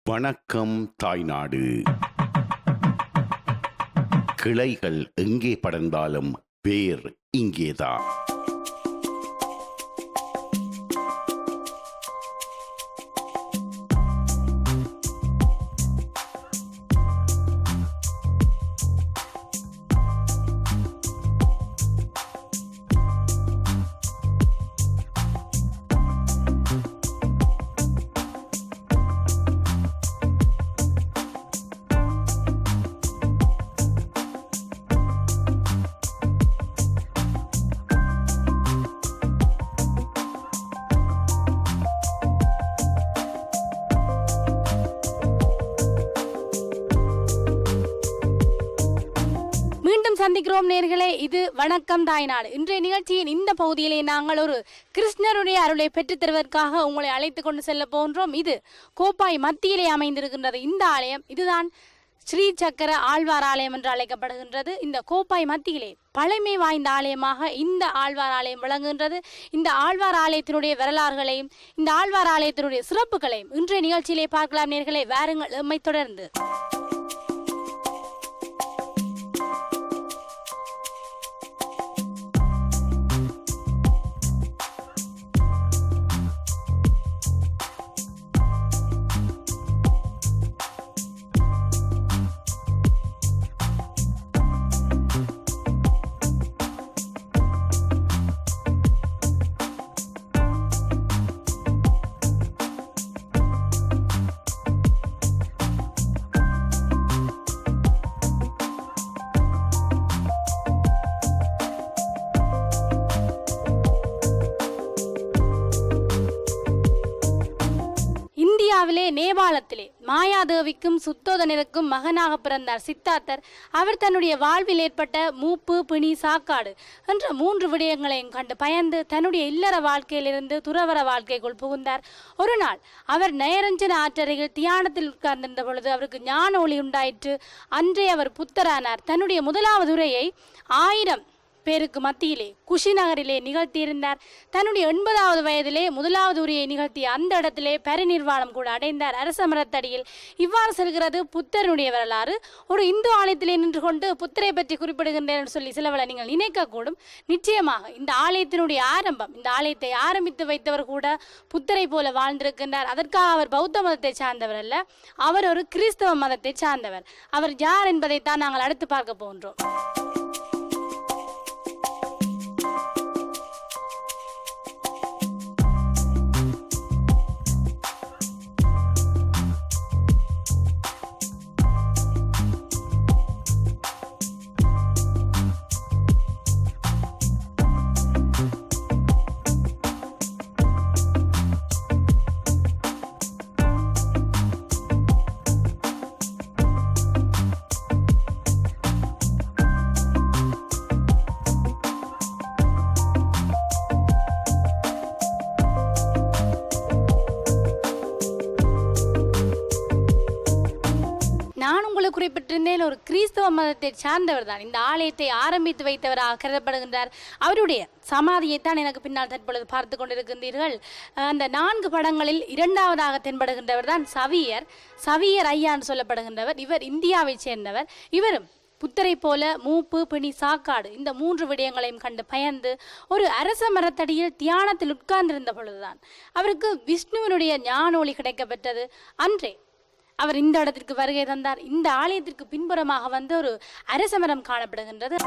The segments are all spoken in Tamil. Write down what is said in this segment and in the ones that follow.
வணக்கம் தாய்நாடு. கிளைகள் எங்கே படர்ந்தாலும் வேர் இங்கேதான். சந்திக்கிறோம் நேர்களே, இது வணக்கம் தாய்நாடு. இன்றைய நிகழ்ச்சியின் இந்த பகுதியிலே நாங்கள் ஒரு கிருஷ்ணருடைய அருளை பெற்றுத் தருவதற்காக உங்களை அழைத்து கொண்டு செல்ல போன்றோம். இது கோப்பாய் மத்தியிலே அமைந்திருக்கின்றது. இந்த ஆலயம் இதுதான் ஸ்ரீ சக்கர ஆழ்வார் ஆலயம் என்று அழைக்கப்படுகின்றது. இந்த கோப்பாய் மத்தியிலே பழமை வாய்ந்த ஆலயமாக இந்த ஆழ்வார் ஆலயம் விளங்குகின்றது. இந்த ஆழ்வார் ஆலயத்தினுடைய வரலாறுகளையும் இந்த ஆழ்வார் ஆலயத்தினுடைய சிறப்புகளையும் இன்றைய நிகழ்ச்சியிலே பார்க்கலாம் நேர்களே. வாருங்கள் எம்மை தொடர்ந்து. நேபாளத்திலே மாயாதேவிக்கும் சுத்தோதனருக்கும் மகனாக பிறந்தார் சித்தார்த்தர். அவர் தன்னுடைய வாழ்வில் ஏற்பட்ட மூப்பு, பிணி, சாக்காடு என்ற 3 விடயங்களையும் கண்டு பயந்து தன்னுடைய இல்லற வாழ்க்கையிலிருந்து துறவர வாழ்க்கைக்குள் புகுந்தார். ஒரு நாள் அவர் நயரஞ்சன ஆற்றறையில் தியானத்தில் உட்கார்ந்திருந்த பொழுது அவருக்கு ஞான ஒளி உண்டாயிற்று. அன்றே அவர் புத்தரானார். தன்னுடைய முதலாவது உரையை 1000 பேருக்கு மத்தியிலே குஷிநகரிலே நிகழ்த்தியிருந்தார். தன்னுடைய 80வது வயதிலே முதலாவது உரையை நிகழ்த்திய அந்த இடத்திலே பரிநிர்வாணம் கூட அடைந்தார், அரச மரத்தடியில். இவ்வாறு செல்கிறது புத்தருடைய வரலாறு. ஒரு இந்து ஆலயத்திலே நின்று கொண்டு புத்தரை பற்றி குறிப்பிடுகின்றேன் சொல்லி சிலவளை நீங்கள் நினைக்கக்கூடும். நிச்சயமாக இந்த ஆலயத்தினுடைய ஆரம்பம், இந்த ஆலயத்தை ஆரம்பித்து வைத்தவர் கூட புத்தரை போல வாழ்ந்திருக்கின்றார். அதற்காக அவர் பௌத்த மதத்தை சார்ந்தவர் அல்ல, அவர் ஒரு கிறிஸ்தவ மதத்தை சார்ந்தவர். அவர் யார் என்பதைத்தான் நாங்கள் அடுத்து பார்க்க போன்றோம். குறிப்பிட்டிருந்தேன், ஒரு கிறிஸ்தவ மதத்தை சார்ந்தவர் தான் இந்த ஆலயத்தை ஆரம்பித்து வைத்தவராக கருதப்படுகின்றார். அவருடைய சமாதியைத்தான் எனக்கு பின்னால் தற்பொழுது பார்த்து கொண்டிருக்கின்றீர்கள். அந்த 4 படங்களில் 2வதாக தென்படுகின்றவர் தான் சவியர் ஐயான்னு சொல்லப்படுகின்றவர். இவர் இந்தியாவை சேர்ந்தவர். இவரும் புத்தரை போல மூப்பு, பிணி, சாக்காடு இந்த 3 விடயங்களையும் கண்டு பயந்து ஒரு அரச மரத்தடியில் தியானத்தில் உட்கார்ந்திருந்த பொழுதுதான் அவருக்கு விஷ்ணுவினுடைய ஞான ஒளி கிடைக்கப்பெற்றது. அன்றே அவர் இந்த இடத்திற்கு வருகை தந்தார். இந்த ஆலயத்திற்கு பின்புறமாக வந்து ஒரு அரச மரம் காணப்படுகின்றது.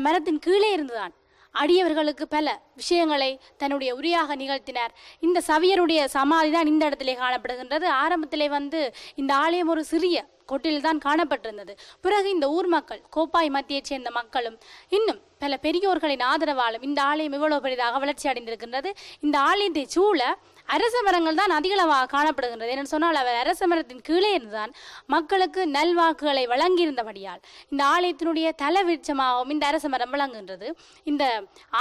மரத்தின் கீழே இருந்துதான் அடியவர்களுக்கு பல விஷயங்களை தன்னுடைய உரையாக நிகழ்த்தினார். இந்த சவியருடைய சமாதி தான் இந்த இடத்திலே காணப்படுகின்றது. ஆரம்பத்திலே இந்த ஆலயம் ஒரு சிறிய கொட்டில்தான் காணப்பட்டிருந்தது. பிறகு இந்த ஊர் மக்கள், கோப்பாய் மத்தியைச் சேர்ந்த மக்களும் இன்னும் பல பெரியோர்களின் ஆதரவாலும் இந்த ஆலயம் இவ்வளவு பெரிதாக வளர்ச்சி அடைந்திருக்கின்றது. இந்த ஆலயத்தை சூழ அரச மரங்கள் தான் அதிகளவாக காணப்படுகின்றது. என்று சொன்னால் அவர் அரச மரத்தின் கீழே இருந்துதான் மக்களுக்கு நல்வாக்குகளை வழங்கியிருந்தபடியால் இந்த ஆலயத்தினுடைய தலவிருட்சமாகவும் இந்த அரச மரம் விளங்குகின்றது. இந்த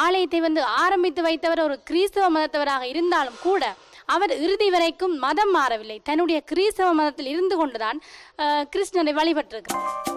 ஆலயத்தை ஆரம்பித்து வைத்தவர் ஒரு கிறிஸ்தவ மதத்தவராக இருந்தாலும் கூட அவர் இறுதி வரைக்கும் மதம் மாறவில்லை. தன்னுடைய கிறிஸ்தவ மதத்தில் இருந்து கொண்டுதான் கிருஷ்ணனை வழிபட்டிருக்கிறார்.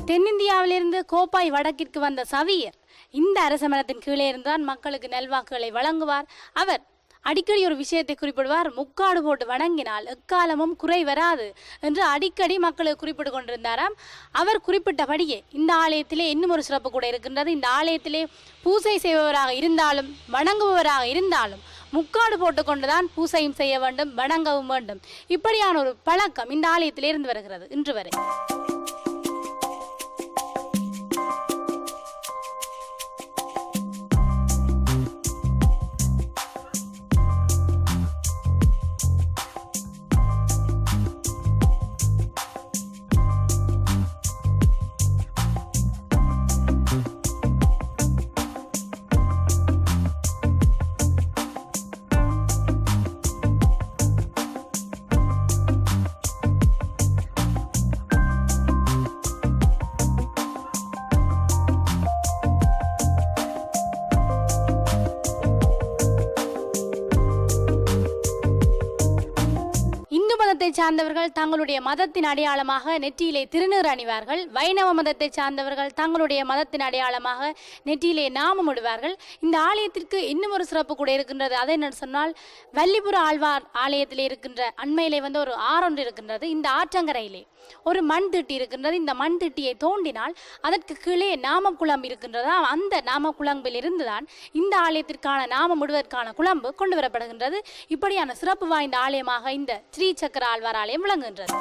தென்னிந்தியாவிலிருந்து கோப்பாய் வடக்கிற்கு வந்த சவியர் இந்த அரச மரத்தின் கீழே இருந்தான் மக்களுக்கு நல்வாக்குகளை வழங்குவார். அவர் அடிக்கடி ஒரு விஷயத்தை குறிப்பிடுவார். முக்காடு போட்டு வணங்கினால் எக்காலமும் குறை வராது என்று அடிக்கடி மக்களுக்கு குறிப்பிட்டு கொண்டிருந்தாராம். அவர் குறிப்பிட்டபடியே இந்த ஆலயத்திலே இன்னும் ஒரு சிறப்பு கூட இருக்கின்றது. இந்த ஆலயத்திலே பூசை செய்பவராக இருந்தாலும் வணங்குபவராக இருந்தாலும் முக்காடு போட்டுக்கொண்டுதான் பூசையும் செய்ய வேண்டும், வணங்கவும் வேண்டும். இப்படியான ஒரு பழக்கம் இந்த ஆலயத்திலே இருந்து வருகிறது இன்று வரை. சார்ந்தவர்கள் தங்களுடைய மதத்தின் அடையாளமாக நெற்றியிலே திருநீர் அணிவார்கள். வைணவ மதத்தை சார்ந்தவர்கள் தங்களுடைய மதத்தின் அடையாளமாக நெற்றியிலே நாமம் இடுவார்கள். இந்த ஆலயத்திற்கு இன்னும் ஒரு சிறப்பு கூட இருக்கின்றது. அதை என்ன சொன்னால், வள்ளிபுர ஆழ்வார் ஆலயத்திலே இருக்கின்ற அண்மையிலே ஒரு ஆறொன்று இருக்கின்றது. இந்த ஆற்றங்கரையிலே ஒரு மண் திட்டி இருக்கின்றது. இந்த மண் திட்டியை தோண்டினால் அதற்கு கீழே நாமக்குழம்பு இருக்கின்றதா. அந்த நாமக்குழம்பில் இருந்துதான் இந்த ஆலயத்திற்கான நாமம் இடுவதற்கான குழம்பு கொண்டு வரப்படுகின்றது. இப்படியான சிறப்பு வாய்ந்த ஆலயமாக இந்த ஸ்ரீ சக்கர ஆழ்வார் ஆலயம் விளங்குகின்றது.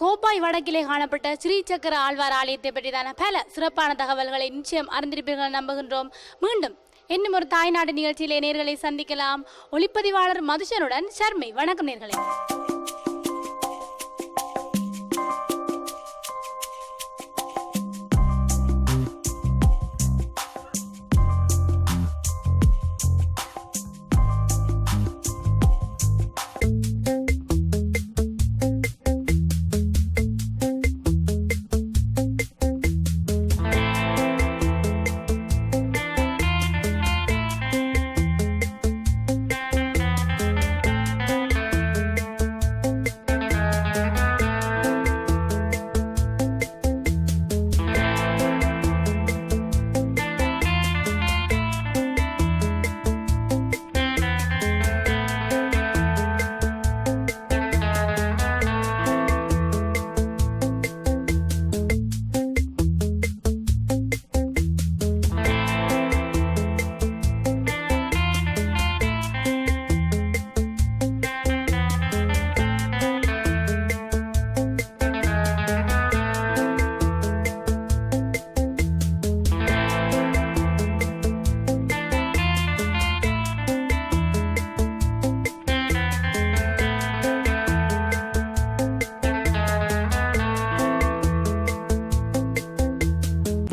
கோப்பாய் வடக்கிலே காணப்பட்ட ஸ்ரீ சக்கர ஆழ்வார் ஆலயத்தை பற்றிதான பல சிறப்பான தகவல்களை நிச்சயம் அறிந்திருப்பீர்கள் நம்புகின்றோம். மீண்டும் இன்னும் ஒரு தாய்நாடு நிகழ்ச்சியிலே நேர்களை சந்திக்கலாம். ஒளிப்பதிவாளர் மதுஷனுடன் ஷர்மி. வணக்கம் நேர்களே.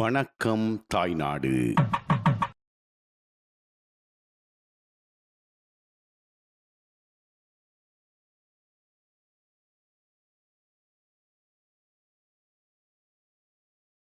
வணக்கம் தாய்நாடு.